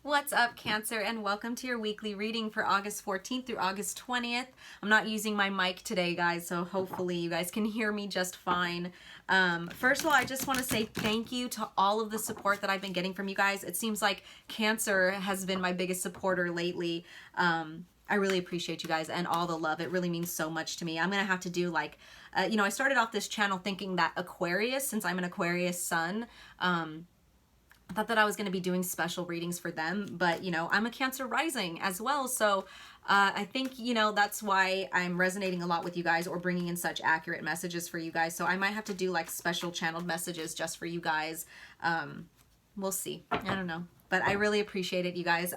What's up, Cancer, and welcome to your weekly reading for August 14th through August 20th. I'm not using my mic today, guys, so hopefully you guys can hear me just fine. First of all, I just want to say thank you to all of the support that I've been getting from you guys. It seems like Cancer has been my biggest supporter lately. I really appreciate you guys and all the love. It really means so much to me. I'm going to have to do I started off this channel thinking that Aquarius, since I'm an Aquarius sun, I thought that I was going to be doing special readings for them, but I'm a Cancer rising as well. So I think, that's why I'm resonating a lot with you guys or bringing in such accurate messages for you guys. So I might have to do like special channeled messages just for you guys. We'll see. I don't know. But I really appreciate it, you guys.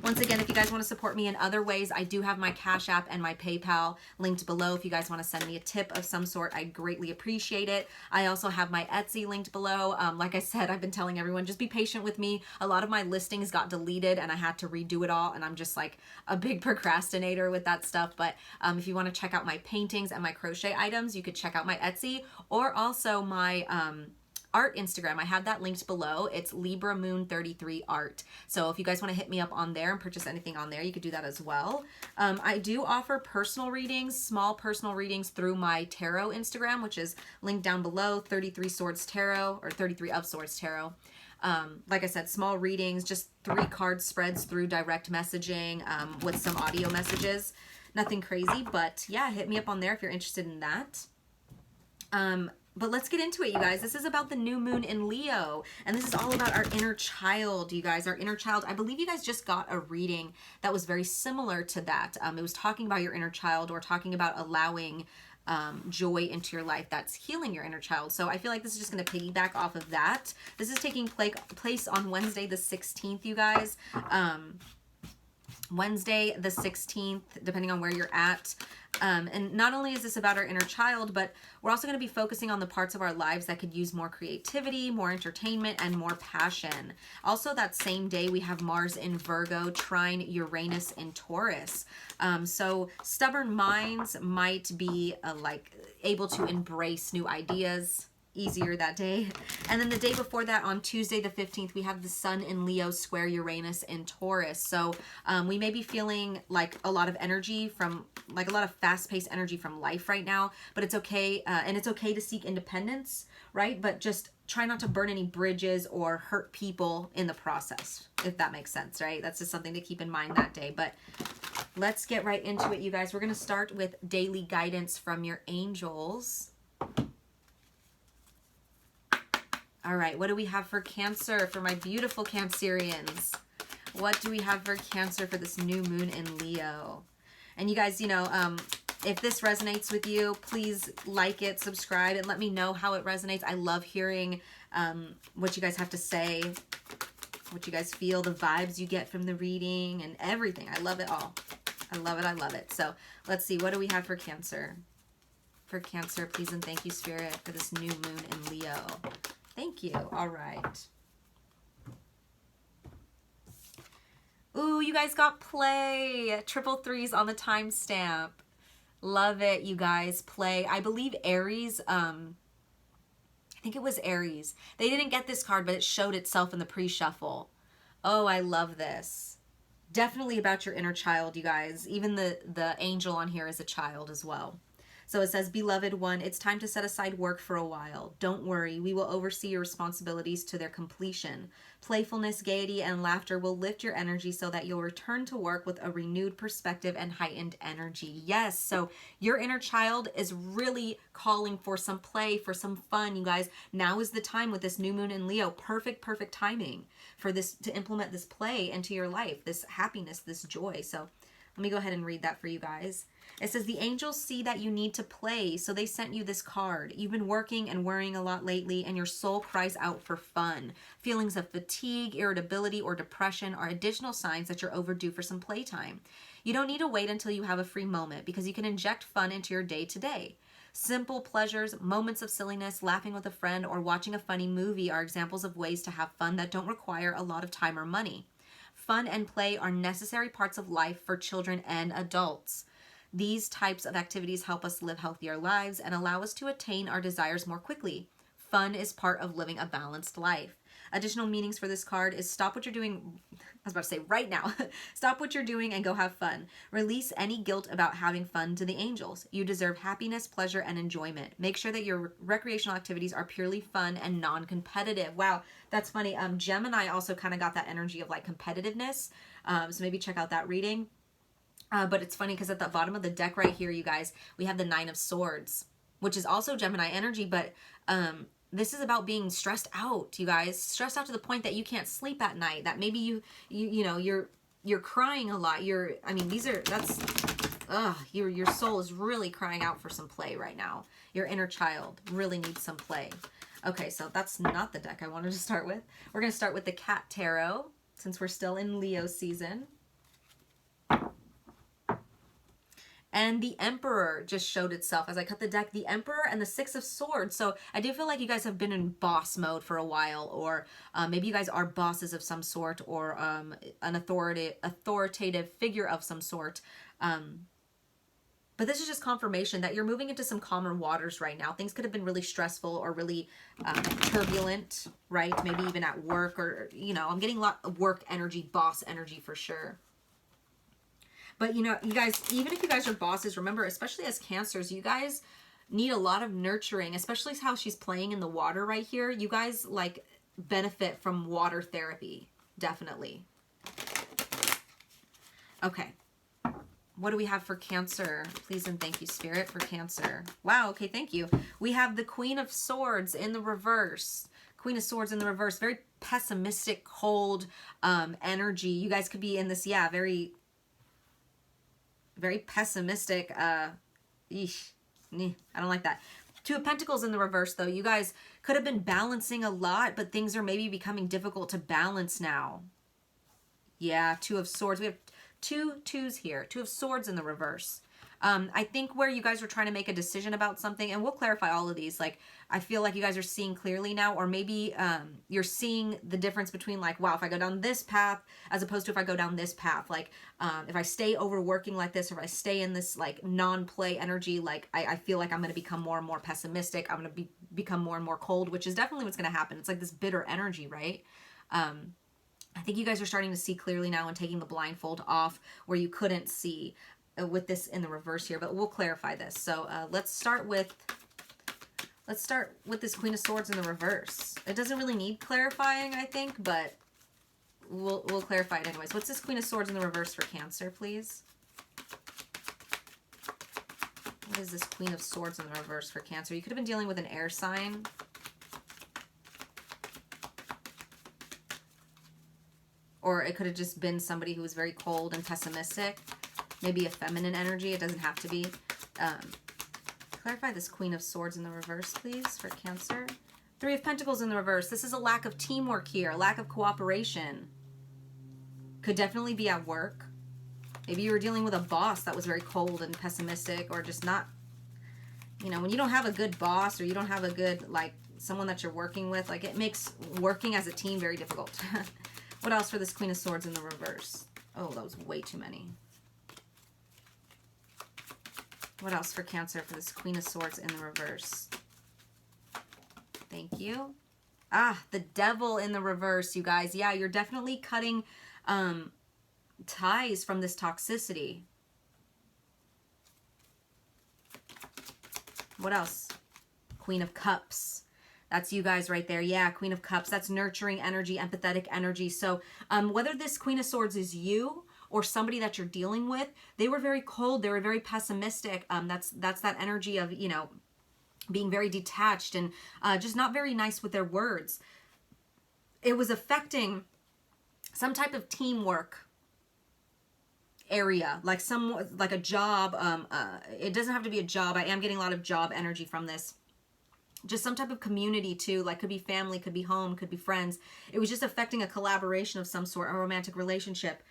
Once again, if you guys want to support me in other ways, I do have my Cash App and my PayPal linked below. If you guys want to send me a tip of some sort, I greatly appreciate it. I also have my Etsy linked below. Like I said, I've been telling everyone, just be patient with me. A lot of my listings got deleted and I had to redo it all. And I'm just like a big procrastinator with that stuff. But if you want to check out my paintings and my crochet items, you could check out my Etsy or also my art Instagram. I have that linked below. It's Libra Moon 33 Art. So if you guys want to hit me up on there and purchase anything on there, you could do that as well. I do offer personal readings, small personal readings through my tarot Instagram, which is linked down below, 33 Swords Tarot or 33 of Swords Tarot. Like I said, small readings, just 3 card spreads through direct messaging with some audio messages. Nothing crazy, but yeah, hit me up on there if you're interested in that. But let's get into it, you guys. This is about the new moon in Leo, and this is all about our inner child, you guys. Our inner child. I believe you guys just got a reading that was very similar to that. It was talking about your inner child or talking about allowing joy into your life that's healing your inner child. So I feel like this is just going to piggyback off of that. This is taking place on Wednesday the 16th, you guys. Wednesday the 16th, depending on where you're at. And not only is this about our inner child, but we're also going to be focusing on the parts of our lives that could use more creativity, more entertainment, and more passion. Also, that same day, we have Mars in Virgo, trine Uranus in Taurus. So stubborn minds might be able to embrace new ideas easier that day. And then the day before that, on Tuesday the 15th, we have the Sun in Leo square Uranus in Taurus. So we may be feeling like a lot of energy from, like a lot of fast-paced energy from life right now, but it's okay. And it's okay to seek independence, right? But just try not to burn any bridges or hurt people in the process, if that makes sense, right? That's just something to keep in mind that day. But let's get right into it, you guys. We're going to start with daily guidance from your angels. All right, what do we have for Cancer, for my beautiful Cancerians? What do we have for Cancer for this new moon in Leo? And you guys, if this resonates with you, please like it, subscribe, and let me know how it resonates. I love hearing what you guys have to say, what you guys feel, the vibes you get from the reading, and everything. I love it all. I love it, I love it. So let's see, what do we have for Cancer? For Cancer, please and thank you, Spirit, for this new moon in Leo. Thank you. All right. Ooh, you guys got play. Triple threes on the timestamp. Love it, you guys. Play. I believe Aries, I think it was Aries. They didn't get this card, but it showed itself in the pre-shuffle. Oh, I love this. Definitely about your inner child, you guys. Even the angel on here is a child as well. So it says, beloved one, it's time to set aside work for a while. Don't worry, we will oversee your responsibilities to their completion. Playfulness, gaiety, and laughter will lift your energy so that you'll return to work with a renewed perspective and heightened energy. Yes, so your inner child is really calling for some play, for some fun, you guys. Now is the time with this new moon in Leo. Perfect timing for this, to implement this play into your life, this happiness, this joy. So let me go ahead and read that for you guys. It says, the angels see that you need to play, so they sent you this card. You've been working and worrying a lot lately, and your soul cries out for fun. Feelings of fatigue, irritability, or depression are additional signs that you're overdue for some playtime. You don't need to wait until you have a free moment, because you can inject fun into your day to day. Simple pleasures, moments of silliness, laughing with a friend, or watching a funny movie are examples of ways to have fun that don't require a lot of time or money. Fun and play are necessary parts of life for children and adults. These types of activities help us live healthier lives and allow us to attain our desires more quickly. Fun is part of living a balanced life. Additional meanings for this card is stop what you're doing I was about to say right now. Stop what you're doing and go have fun. Release any guilt about having fun to the angels. You deserve happiness, pleasure, and enjoyment. Make sure that your recreational activities are purely fun and non-competitive. Wow, that's funny. Gemini also kind of got that energy of like competitiveness. So maybe check out that reading. But it's funny because at the bottom of the deck right here, you guys, we have the Nine of Swords, which is also Gemini energy, but this is about being stressed out, you guys. Stressed out to the point that you can't sleep at night. That maybe you're crying a lot. Your soul is really crying out for some play right now. Your inner child really needs some play. Okay, so that's not the deck I wanted to start with. We're going to start with the Cat Tarot since we're still in Leo season. And the Emperor just showed itself as I cut the deck. The Emperor and the Six of Swords. So I do feel like you guys have been in boss mode for a while, or maybe you guys are bosses of some sort, or an authoritative figure of some sort. But this is just confirmation that you're moving into some calmer waters right now. Things could have been really stressful or really turbulent, right? Maybe even at work, or, I'm getting a lot of work energy, boss energy for sure. But, you guys, even if you guys are bosses, remember, especially as Cancers, you guys need a lot of nurturing, especially how she's playing in the water right here. You guys, like, benefit from water therapy, definitely. Okay. What do we have for Cancer? Please and thank you, Spirit, for Cancer. Wow, okay, thank you. We have the Queen of Swords in the reverse. Queen of Swords in the reverse. Very pessimistic, cold energy. You guys could be in this, very pessimistic. I don't like that. Two of Pentacles in the reverse, though. You guys could have been balancing a lot, but things are maybe becoming difficult to balance now. Yeah, Two of Swords. We have two twos here. Two of Swords in the reverse. I think where you guys were trying to make a decision about something, and we'll clarify all of these, like, I feel like you guys are seeing clearly now, or maybe you're seeing the difference between, like, wow, if I go down this path, as opposed to if I go down this path, like, if I stay overworking like this, or if I stay in this, like, non-play energy, like, I feel like I'm going to become more and more pessimistic, I'm going to become more and more cold, which is definitely what's going to happen. It's like this bitter energy, right? I think you guys are starting to see clearly now and taking the blindfold off where you couldn't see with this in the reverse here, but we'll clarify this. So let's start with this Queen of Swords in the reverse. It doesn't really need clarifying, I think, but we'll clarify it anyways. What's this Queen of Swords in the reverse for Cancer, please? What is this Queen of Swords in the reverse for Cancer? You could have been dealing with an air sign. Or it could have just been somebody who was very cold and pessimistic. Maybe a feminine energy. It doesn't have to be. Clarify this Queen of Swords in the reverse, please, for Cancer. Three of Pentacles in the reverse. This is a lack of teamwork here. A lack of cooperation. Could definitely be at work. Maybe you were dealing with a boss that was very cold and pessimistic, or just not, when you don't have a good boss, or you don't have a good, like, someone that you're working with, like, it makes working as a team very difficult. What else for this Queen of Swords in the reverse? Oh, that was way too many. What else for Cancer for this Queen of Swords in the reverse? Thank you. Ah, the Devil in the reverse, you guys. Yeah, you're definitely cutting ties from this toxicity. What else? Queen of Cups. That's you guys right there. Yeah, Queen of Cups. That's nurturing energy, empathetic energy. So whether this Queen of Swords is you or somebody that you're dealing with, they were very cold. They were very pessimistic. That's that energy of, being very detached and just not very nice with their words. It was affecting some type of teamwork area, like a job. It doesn't have to be a job. I am getting a lot of job energy from this. Just some type of community too, like could be family, could be home, could be friends. It was just affecting a collaboration of some sort, a romantic relationship.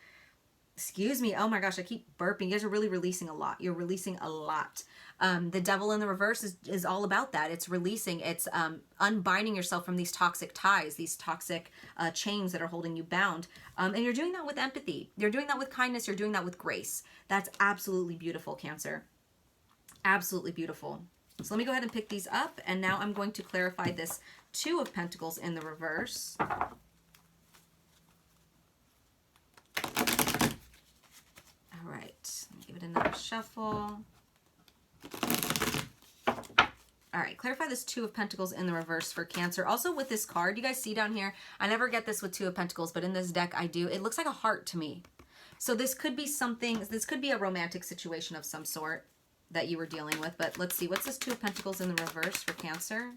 Excuse me. Oh my gosh, I keep burping. You guys are really releasing a lot. You're releasing a lot. The Devil in the reverse is all about that. It's releasing. It's unbinding yourself from these toxic ties, these toxic chains that are holding you bound. And you're doing that with empathy. You're doing that with kindness. You're doing that with grace. That's absolutely beautiful, Cancer. Absolutely beautiful. So let me go ahead and pick these up. And now I'm going to clarify this Two of Pentacles in the reverse. shuffle. All right, clarify this Two of Pentacles in the reverse for Cancer. Also with this card, you guys see down here, I never get this with Two of Pentacles, but in this deck I do. It looks like a heart to me. So this could be something, this could be a romantic situation of some sort that you were dealing with, but let's see. What's this Two of Pentacles in the reverse for Cancer?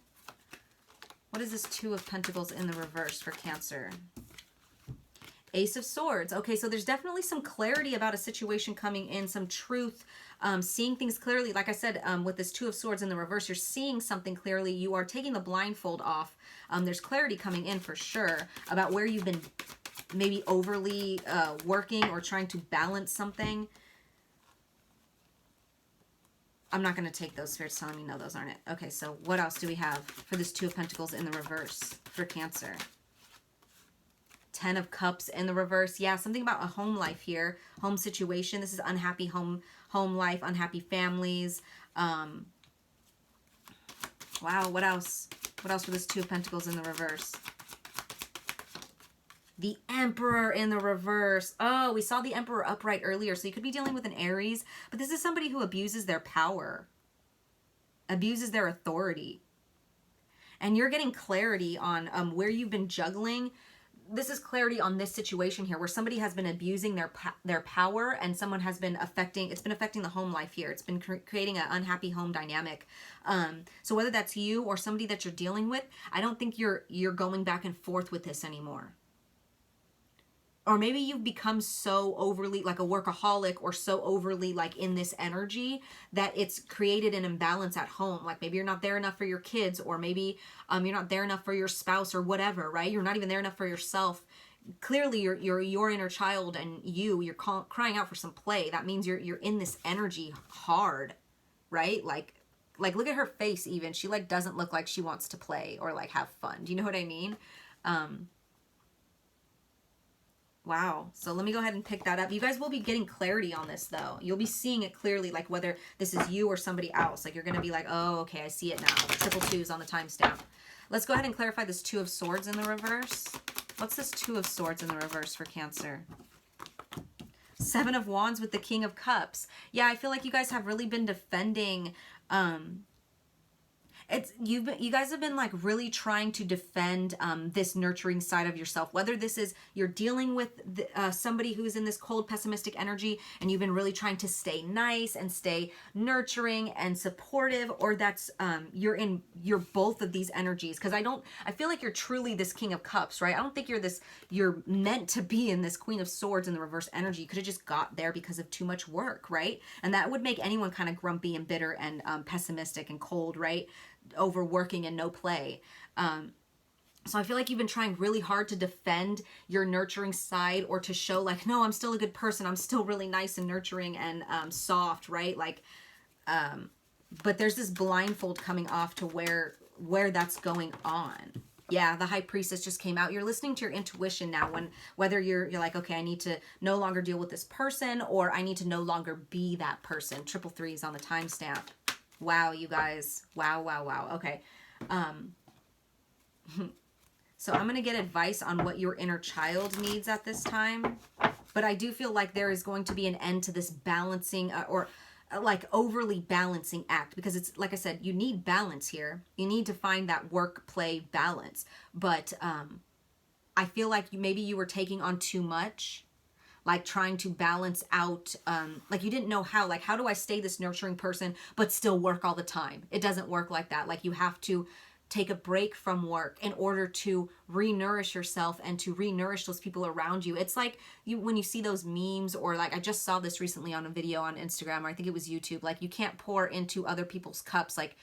What is this Two of Pentacles in the reverse for Cancer? Ace of Swords. Okay, so there's definitely some clarity about a situation coming in, some truth, seeing things clearly. Like I said, with this Two of Swords in the reverse, you're seeing something clearly. You are taking the blindfold off. There's clarity coming in for sure about where you've been maybe overly working or trying to balance something. I'm not going to take those. Spirits telling me no, those aren't it. Okay, so what else do we have for this Two of Pentacles in the reverse for Cancer? Ten of Cups in the reverse. Yeah, something about a home life here. Home situation. This is unhappy home life, unhappy families. Wow, what else? What else for this Two of Pentacles in the reverse? The Emperor in the reverse. Oh, we saw the Emperor upright earlier, so you could be dealing with an Aries, but this is somebody who abuses their power, abuses their authority. And you're getting clarity on where you've been juggling. This is clarity on this situation here where somebody has been abusing their power and someone has been affecting the home life here. It's been creating an unhappy home dynamic. So whether that's you or somebody that you're dealing with, I don't think you're going back and forth with this anymore. Or maybe you've become so overly like a workaholic or so overly like in this energy that it's created an imbalance at home. Like maybe you're not there enough for your kids, or maybe you're not there enough for your spouse or whatever, right? You're not even there enough for yourself. Clearly your inner child and you're crying out for some play. That means you're in this energy hard, right? Like look at her face even. She like doesn't look like she wants to play or like have fun. Do you know what I mean? Wow. So let me go ahead and pick that up. You guys will be getting clarity on this though. You'll be seeing it clearly, like whether this is you or somebody else. Like you're going to be like, oh, okay, I see it now. Triple twos on the timestamp. Let's go ahead and clarify this Two of Swords in the reverse. What's this Two of Swords in the reverse for Cancer? Seven of Wands with the King of Cups. Yeah, I feel like you guys have really been defending, you guys have been like really trying to defend this nurturing side of yourself, whether this is you're dealing with somebody who's in this cold pessimistic energy and you've been really trying to stay nice and stay nurturing and supportive, or that's you're both of these energies. Because I feel like you're truly this King of Cups, right? I don't think you're meant to be in this Queen of Swords in the reverse energy. You could have just got there because of too much work, right? And that would make anyone kind of grumpy and bitter and pessimistic and cold, right? Overworking and no play. So I feel like you've been trying really hard to defend your nurturing side, or to show like, no, I'm still a good person. I'm still really nice and nurturing and soft, right? Like, but there's this blindfold coming off to where that's going on. Yeah, the High Priestess just came out. You're listening to your intuition now, whether you're like, okay, I need to no longer deal with this person, or I need to no longer be that person. Triple threes on the timestamp. Wow, you guys. Wow. Okay. So I'm going to get advice on what your inner child needs at this time. But I do feel like there is going to be an end to this balancing or like overly balancing act, because it's like I said, you need balance here. You need to find that work-play balance. But I feel like maybe you were taking on too much, like trying to balance out, like you didn't know how do I stay this nurturing person but still work all the time? It doesn't work like that. Like you have to take a break from work in order to re-nourish yourself and to re-nourish those people around you. It's like when you see those memes, or like I just saw this recently on a video on Instagram, or I think it was YouTube, like you can't pour into other people's cups. Like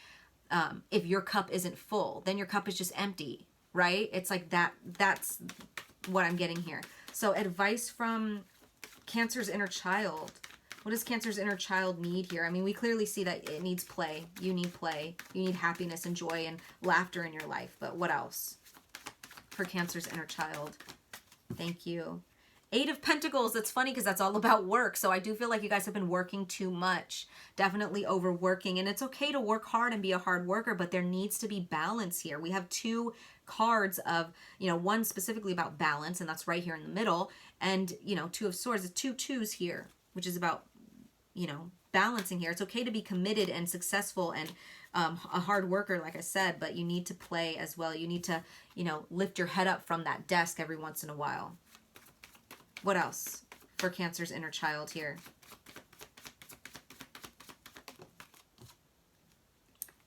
if your cup isn't full, then your cup is just empty, right? It's like that's what I'm getting here. So advice from Cancer's inner child. What does Cancer's inner child need here? I mean, we clearly see that it needs play. You need play. You need happiness and joy and laughter in your life. But what else for Cancer's inner child? Thank you. Eight of Pentacles. That's funny because that's all about work. So I do feel like you guys have been working too much. Definitely overworking. And it's okay to work hard and be a hard worker, but there needs to be balance here. We have two cards of, one specifically about balance, and that's right here in the middle. And, Two of Swords, the two twos here, which is about, balancing here. It's okay to be committed and successful and a hard worker, like I said, but you need to play as well. You need to, you know, lift your head up from that desk every once in a while. What else for Cancer's inner child here?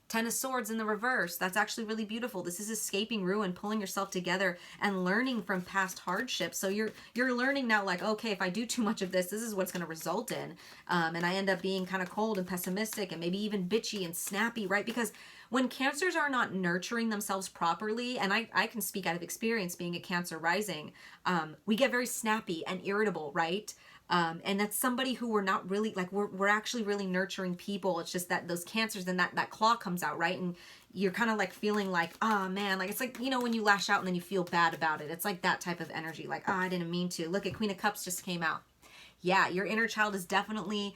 Ten of Swords in the reverse. That's actually really beautiful. This is escaping ruin, pulling yourself together and learning from past hardships. So you're learning now, like, okay, if I do too much of this, this is what's going to result in. And I end up being kind of cold and pessimistic and maybe even bitchy and snappy, right? Because when Cancers are not nurturing themselves properly, and I can speak out of experience being a Cancer rising, we get very snappy and irritable, right? And that's somebody who we're not really, like, we're actually really nurturing people. It's just that those Cancers, then that claw comes out, right? And you're kind of like feeling like, oh man, like, it's like, you know, when you lash out and then you feel bad about it. It's like that type of energy, like, oh, I didn't mean to. Look at Queen of Cups just came out. Yeah, your inner child is definitely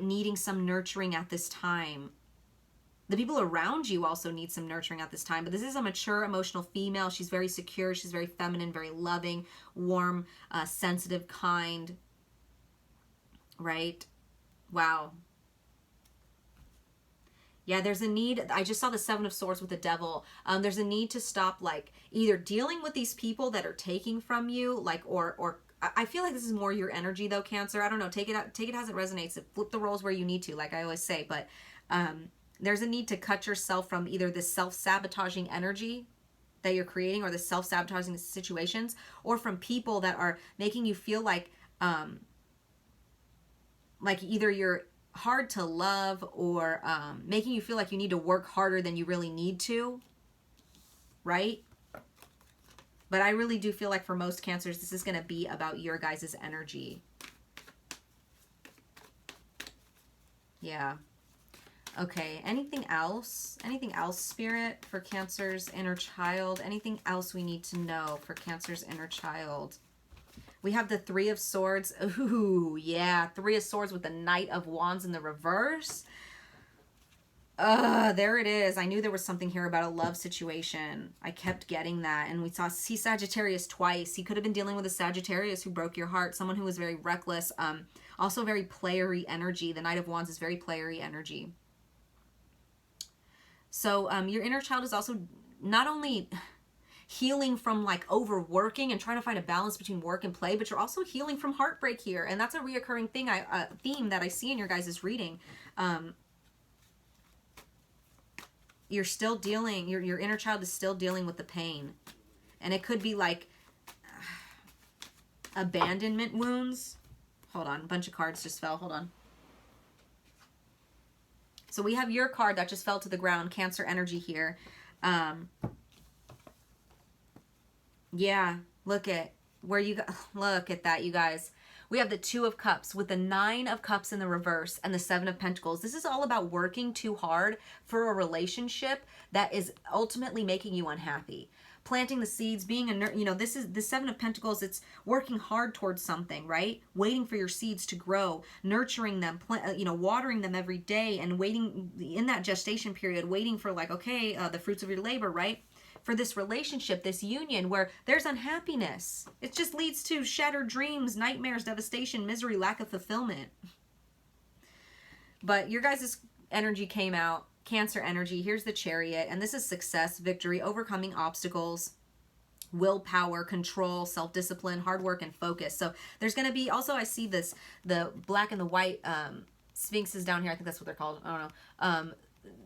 needing some nurturing at this time. The people around you also need some nurturing at this time, but this is a mature, emotional female. She's very secure. She's very feminine, very loving, warm, sensitive, kind. Right? Wow. Yeah, there's a need. I just saw the Seven of Swords with the Devil. There's a need to stop, like, either dealing with these people that are taking from you, like, or I feel like this is more your energy though, Cancer. I don't know. Take it as it resonates. Flip the roles where you need to, like I always say. But there's a need to cut yourself from either this self-sabotaging energy that you're creating or the self-sabotaging situations, or from people that are making you feel like either you're hard to love or making you feel like you need to work harder than you really need to, right? But I really do feel like for most Cancers, this is going to be about your guys' energy. Yeah. Okay, anything else? Anything else, Spirit, for Cancer's inner child? Anything else we need to know for Cancer's inner child? We have the Three of Swords. Ooh, yeah. Three of Swords with the Knight of Wands in the reverse. There it is. I knew there was something here about a love situation. I kept getting that. And we see Sagittarius twice. He could have been dealing with a Sagittarius who broke your heart. Someone who was very reckless. Also very playery energy. The Knight of Wands is very playery energy. So your inner child is also not only healing from, like, overworking and trying to find a balance between work and play, but you're also healing from heartbreak here, and that's a reoccurring theme that I see in your guys' reading. You're still dealing, your inner child is still dealing with the pain, and it could be like abandonment wounds. Hold on, a bunch of cards just fell. Hold on. So we have your card that just fell to the ground, Cancer energy here. Yeah, look at where you go. Look at that, you guys. We have the Two of Cups with the Nine of Cups in the reverse and the Seven of Pentacles. This is all about working too hard for a relationship that is ultimately making you unhappy. Planting the seeds, being a, you know, this is the Seven of Pentacles. It's working hard towards something, right? Waiting for your seeds to grow, nurturing them, you know, watering them every day, and waiting in that gestation period, waiting for, like, okay, the fruits of your labor, right? For this relationship, this union where there's unhappiness. It just leads to shattered dreams, nightmares, devastation, misery, lack of fulfillment. But your guys' energy came out, Cancer energy. Here's the Chariot, and this is success, victory, overcoming obstacles, willpower, control, self-discipline, hard work, and focus. So there's going to be, also I see this, the black and the white sphinxes down here. I think that's what they're called. I don't know.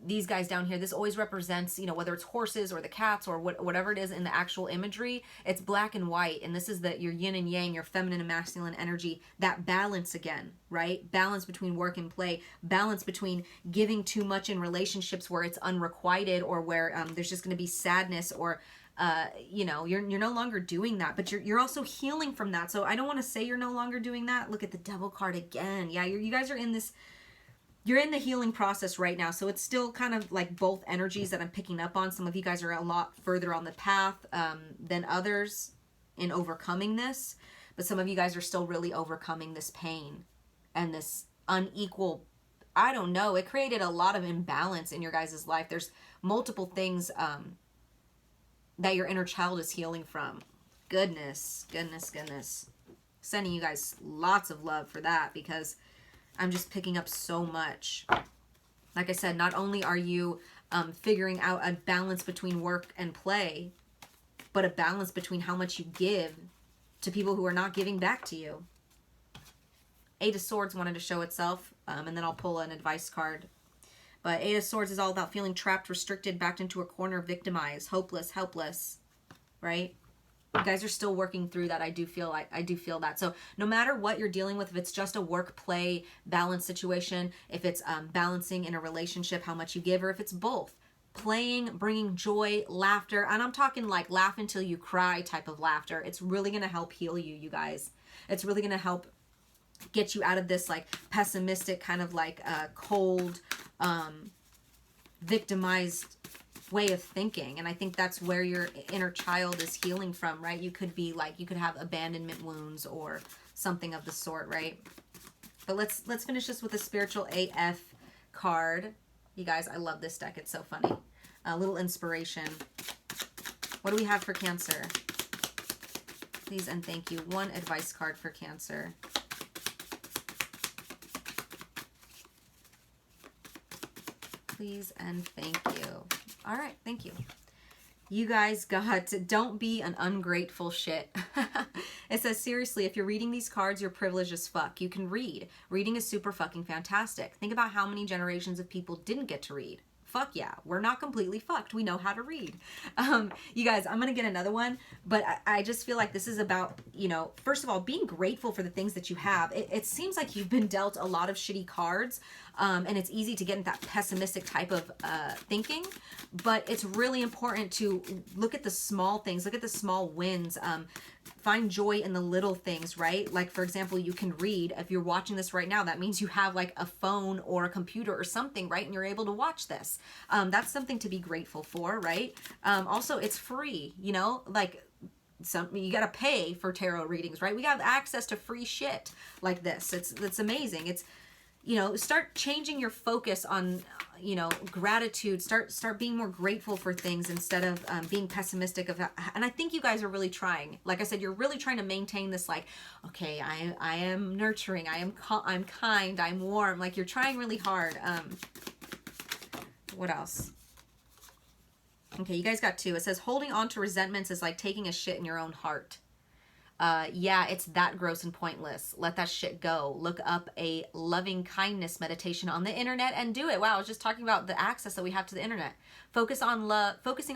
These guys down here, this always represents, you know, whether it's horses or the cats or whatever it is in the actual imagery, it's black and white. And this is your yin and yang, your feminine and masculine energy, that balance again, right? Balance between work and play, balance between giving too much in relationships where it's unrequited or where there's just going to be sadness or, you know, you're no longer doing that, but you're also healing from that. So I don't want to say you're no longer doing that. Look at the Devil card again. Yeah, you guys are in this, you're in the healing process right now. So it's still kind of like both energies that I'm picking up on. Some of you guys are a lot further on the path than others in overcoming this. But some of you guys are still really overcoming this pain and this unequal, I don't know, it created a lot of imbalance in your guys' life. There's multiple things that your inner child is healing from. Goodness, goodness, goodness. Sending you guys lots of love for that, because I'm just picking up so much. Like I said, not only are you figuring out a balance between work and play, but a balance between how much you give to people who are not giving back to you. Eight of Swords wanted to show itself, and then I'll pull an advice card. But Eight of Swords is all about feeling trapped, restricted, backed into a corner, victimized, hopeless, helpless, right? You guys are still working through that. I do feel that. So no matter what you're dealing with, if it's just a work play balance situation, if it's balancing in a relationship, how much you give, or if it's both, playing, bringing joy, laughter, and I'm talking like laugh until you cry type of laughter. It's really going to help heal you, you guys. It's really going to help get you out of this like pessimistic kind of like cold, victimized way of thinking. And I think that's where your inner child is healing from, right? You could be like, you could have abandonment wounds or something of the sort, right? But let's finish this with a spiritual AF card. You guys, I love this deck. It's so funny. A little inspiration. What do we have for Cancer? Please and thank you. One advice card for Cancer. Please and thank you. All right, thank you. You guys got don't be an ungrateful shit. It says, seriously, if you're reading these cards, you're privileged as fuck. You can read. Reading is super fucking fantastic. Think about how many generations of people didn't get to read. Fuck yeah, we're not completely fucked. We know how to read. You guys, I'm going to get another one, but I just feel like this is about, you know, first of all, being grateful for the things that you have. It seems like you've been dealt a lot of shitty cards, and it's easy to get into that pessimistic type of thinking, but it's really important to look at the small things, look at the small wins, find joy in the little things, right? Like, for example, you can read. If you're watching this right now, that means you have like a phone or a computer or something, right? And you're able to watch this. That's something to be grateful for, right? Also, it's free, you know, like you got to pay for tarot readings, right? We have access to free shit like this. It's amazing. It's, you know, start changing your focus on, you know, gratitude. Start being more grateful for things instead of being pessimistic of that. And I think you guys are really trying. Like I said, you're really trying to maintain this, like, okay, I am nurturing, I'm kind, I'm warm. Like, you're trying really hard. What else? Okay, you guys got two. It says holding on to resentments is like taking a shit in your own heart. Yeah, it's that gross and pointless. Let that shit go. Look up a loving kindness meditation on the internet and do it. Wow, I was just talking about the access that we have to the internet. Focusing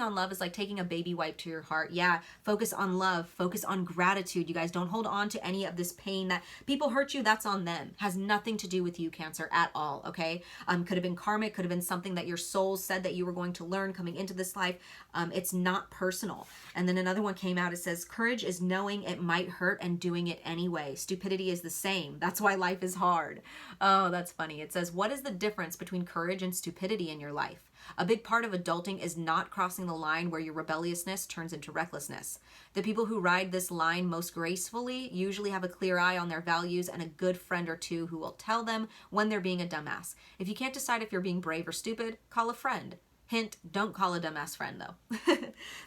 on love is like taking a baby wipe to your heart. Yeah, focus on love. Focus on gratitude. You guys, don't hold on to any of this pain that people hurt you. That's on them. Has nothing to do with you, Cancer, at all, okay? Could have been karmic. Could have been something that your soul said that you were going to learn coming into this life. It's not personal. And then another one came out. It says, courage is knowing it might hurt and doing it anyway. Stupidity is the same. That's why life is hard. Oh, that's funny. It says, what is the difference between courage and stupidity in your life? A big part of adulting is not crossing the line where your rebelliousness turns into recklessness. The people who ride this line most gracefully usually have a clear eye on their values and a good friend or two who will tell them when they're being a dumbass. If you can't decide if you're being brave or stupid, call a friend. Hint, don't call a dumbass friend though.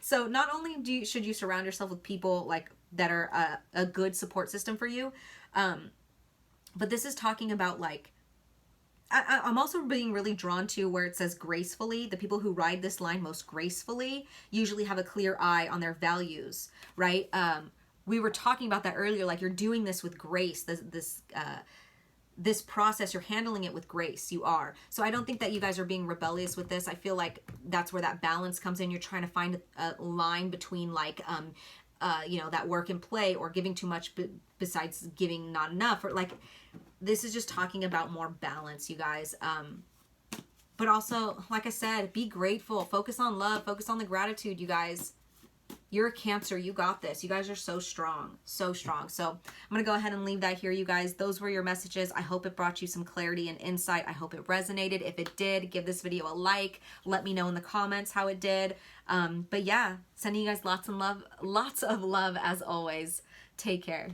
So not only should you surround yourself with people like that are a good support system for you, but this is talking about like, I'm also being really drawn to where it says gracefully. The people who ride this line most gracefully usually have a clear eye on their values, right? We were talking about that earlier, like you're doing this with grace, this process, you're handling it with grace. You are. So I don't think that you guys are being rebellious with this. I feel like that's where that balance comes in. You're trying to find a line between like, you know, that work and play, or giving too much besides giving not enough, or like, this is just talking about more balance, you guys. But also, like I said, be grateful, focus on love, focus on the gratitude, you guys. You're a Cancer. You got this. You guys are so strong. So strong. So I'm going to go ahead and leave that here, you guys. Those were your messages. I hope it brought you some clarity and insight. I hope it resonated. If it did, give this video a like. Let me know in the comments how it did. But yeah, sending you guys lots of love as always. Take care.